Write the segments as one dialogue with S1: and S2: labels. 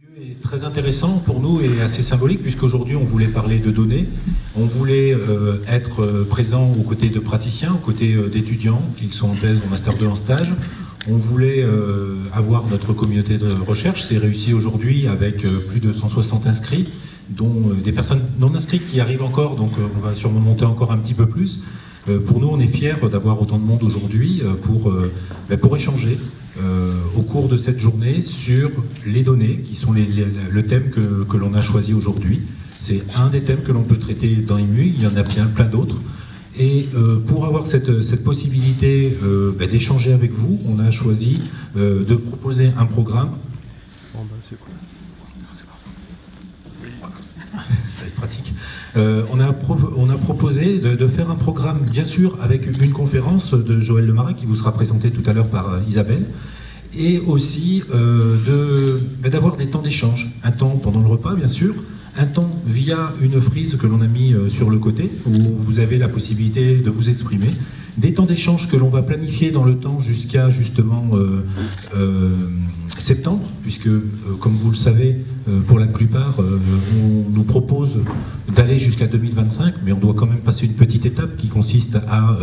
S1: Le lieu est très intéressant pour nous et assez symbolique puisqu'aujourd'hui on voulait parler de données, on voulait être présent aux côtés de praticiens, aux côtés d'étudiants, qu'ils soient en thèse, en master 2, en stage. On voulait avoir notre communauté de recherche, c'est réussi aujourd'hui avec plus de 160 inscrits, dont des personnes non inscrites qui arrivent encore, donc on va sûrement monter encore un petit peu plus. Pour nous, on est fiers d'avoir autant de monde aujourd'hui pour échanger au cours de cette journée sur les données, qui sont le thème que l'on a choisi aujourd'hui. C'est un des thèmes que l'on peut traiter dans IMU, il y en a plein d'autres. Et pour avoir cette possibilité d'échanger avec vous, on a choisi de proposer un programme. Bon, c'est cool. Ça va être pratique. On a proposé de faire un programme, bien sûr, avec une conférence de Joël Lemarin qui vous sera présentée tout à l'heure par Isabelle, et aussi d'avoir des temps d'échange, un temps pendant le repas, bien sûr, un temps via une frise que l'on a mis sur le côté, où vous avez la possibilité de vous exprimer, des temps d'échange que l'on va planifier dans le temps jusqu'à justement septembre, puisque comme vous le savez, pour la plupart, on nous propose d'aller jusqu'à 2025, mais on doit quand même passer une petite étape qui consiste à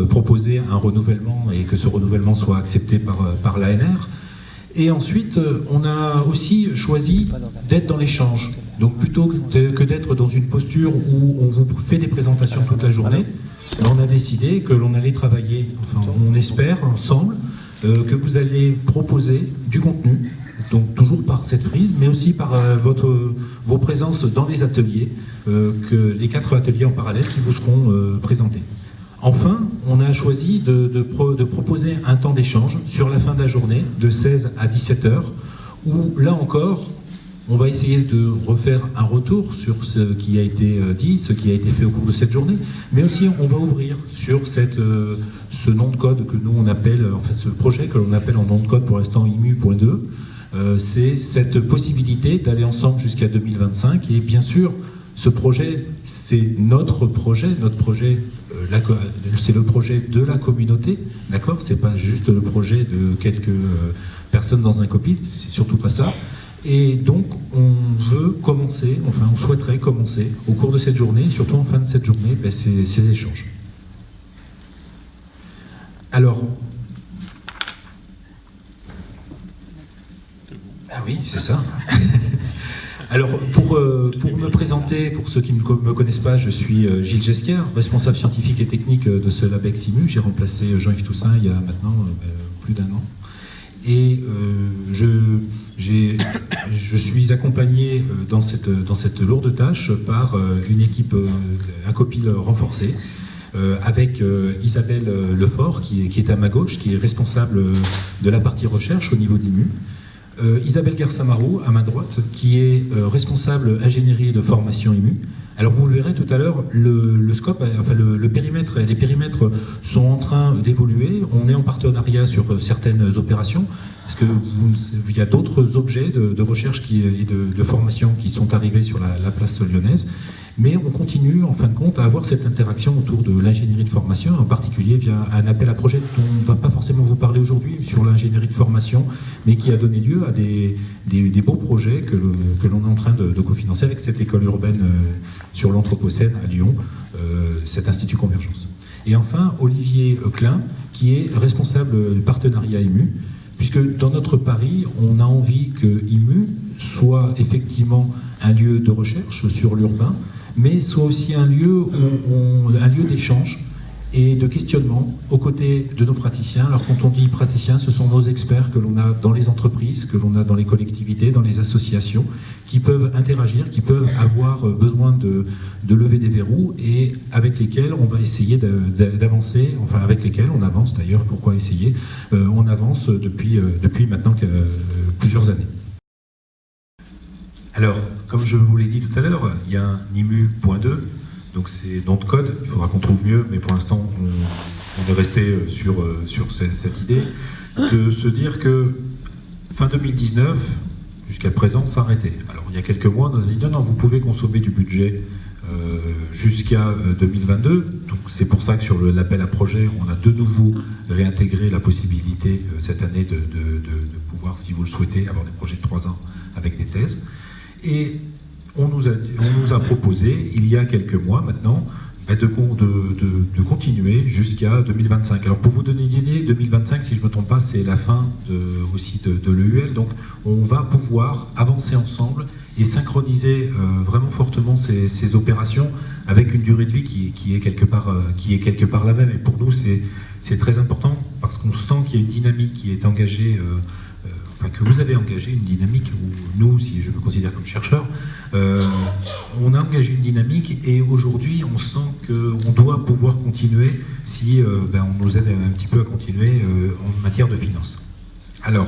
S1: proposer un renouvellement et que ce renouvellement soit accepté par l'ANR. Et ensuite, on a aussi choisi d'être dans l'échange. Donc plutôt que d'être dans une posture où on vous fait des présentations toute la journée, on a décidé que l'on allait travailler, enfin on espère ensemble, que vous allez proposer du contenu, donc toujours par cette frise, mais aussi par vos présences dans les ateliers, les 4 ateliers en parallèle qui vous seront présentés. Enfin, on a choisi de proposer un temps d'échange sur la fin de la journée, de 16 à 17 heures, où là encore, on va essayer de refaire un retour sur ce qui a été dit, ce qui a été fait au cours de cette journée, mais aussi on va ouvrir sur ce nom de code que nous on appelle, en fait ce projet que l'on appelle en nom de code pour l'instant IMU.2, c'est cette possibilité d'aller ensemble jusqu'à 2025, et bien sûr, ce projet, c'est notre projet, c'est le projet de la communauté, d'accord? C'est pas juste le projet de quelques personnes dans un copitre, c'est surtout pas ça. Et donc, on veut commencer, enfin, on souhaiterait commencer au cours de cette journée, surtout en fin de cette journée, ces échanges. Alors, ah oui, c'est ça. Alors, pour me présenter, pour ceux qui ne me connaissent pas, je suis Gilles Jesquier, responsable scientifique et technique de ce LabEx IMU. J'ai remplacé Jean-Yves Toussaint il y a maintenant plus d'1 an. Et je suis accompagné dans cette lourde tâche par une équipe à copil renforcée, avec Isabelle Lefort, qui est à ma gauche, qui est responsable de la partie recherche au niveau d'IMU. Isabelle Garsamaro, à ma droite, qui est responsable ingénierie de formation IMU. Alors vous le verrez tout à l'heure, le scope, enfin le périmètre, les périmètres sont en train d'évoluer. On est en partenariat sur certaines opérations, parce qu'il y a d'autres objets de recherche et de formation qui sont arrivés sur la place lyonnaise. Mais on continue, en fin de compte, à avoir cette interaction autour de l'ingénierie de formation, en particulier via un appel à projet dont on ne va pas forcément vous parler aujourd'hui sur l'ingénierie de formation, mais qui a donné lieu à des beaux projets que l'on est en train de cofinancer avec cette école urbaine sur l'Anthropocène à Lyon, cet Institut Convergence. Et enfin, Olivier Klein, qui est responsable du partenariat IMU, puisque dans notre pari, on a envie que IMU soit effectivement un lieu de recherche sur l'urbain, mais soit aussi un lieu d'échange et de questionnement aux côtés de nos praticiens. Alors quand on dit praticiens, ce sont nos experts que l'on a dans les entreprises, que l'on a dans les collectivités, dans les associations, qui peuvent interagir, qui peuvent avoir besoin de lever des verrous et avec lesquels on va essayer d'avancer, enfin avec lesquels on avance d'ailleurs, pourquoi essayer, on avance depuis maintenant plusieurs années. Alors, comme je vous l'ai dit tout à l'heure, il y a un IMU.2, donc c'est nom de code, il faudra qu'on trouve mieux, mais pour l'instant, on est resté sur cette idée, de se dire que fin 2019, jusqu'à présent, s'arrêtait. Alors, il y a quelques mois, on a dit non, vous pouvez consommer du budget jusqu'à 2022. Donc c'est pour ça que sur l'appel à projet, on a de nouveau réintégré la possibilité cette année de pouvoir, si vous le souhaitez, avoir des projets de 3 ans avec des thèses. Et on nous a proposé, il y a quelques mois maintenant, de continuer jusqu'à 2025. Alors pour vous donner une idée, 2025, si je ne me trompe pas, c'est la fin aussi de l'EUL, donc on va pouvoir avancer ensemble et synchroniser vraiment fortement ces opérations avec une durée de vie qui est quelque part la même. Et pour nous, c'est très important parce qu'on sent qu'il y a une dynamique qui est engagée, que vous avez engagé une dynamique, ou nous, si je me considère comme chercheur, on a engagé une dynamique et aujourd'hui on sent qu'on doit pouvoir continuer si on nous aide un petit peu à continuer en matière de finances. Alors,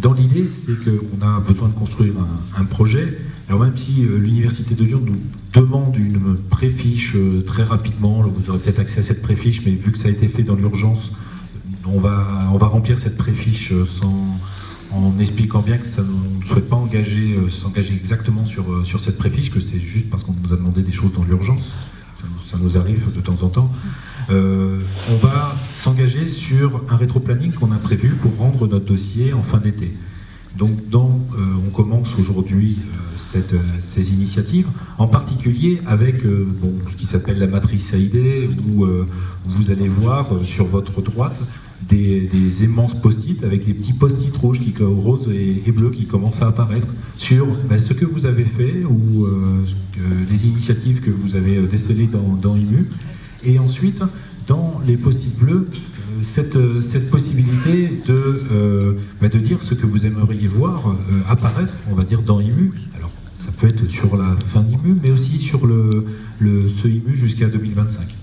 S1: dans l'idée, c'est qu'on a besoin de construire un projet. Alors même si l'Université de Lyon nous demande une préfiche très rapidement, vous aurez peut-être accès à cette préfiche, mais vu que ça a été fait dans l'urgence, on va remplir cette préfiche en expliquant bien que on ne souhaite pas s'engager exactement sur cette préfiche, que c'est juste parce qu'on nous a demandé des choses dans l'urgence, ça nous arrive de temps en temps. On va s'engager sur un rétroplanning qu'on a prévu pour rendre notre dossier en fin d'été. Donc on commence aujourd'hui ces initiatives, en particulier avec ce qui s'appelle la matrice AID, où vous allez voir sur votre droite des immenses post-it avec des petits post-it roses et bleus qui commencent à apparaître sur ce que vous avez fait ou les initiatives que vous avez décelées dans IMU. Et ensuite, dans les post-it bleus, cette possibilité de dire ce que vous aimeriez voir apparaître, on va dire, dans IMU. Alors, ça peut être sur la fin d'IMU, mais aussi sur ce IMU jusqu'à 2025.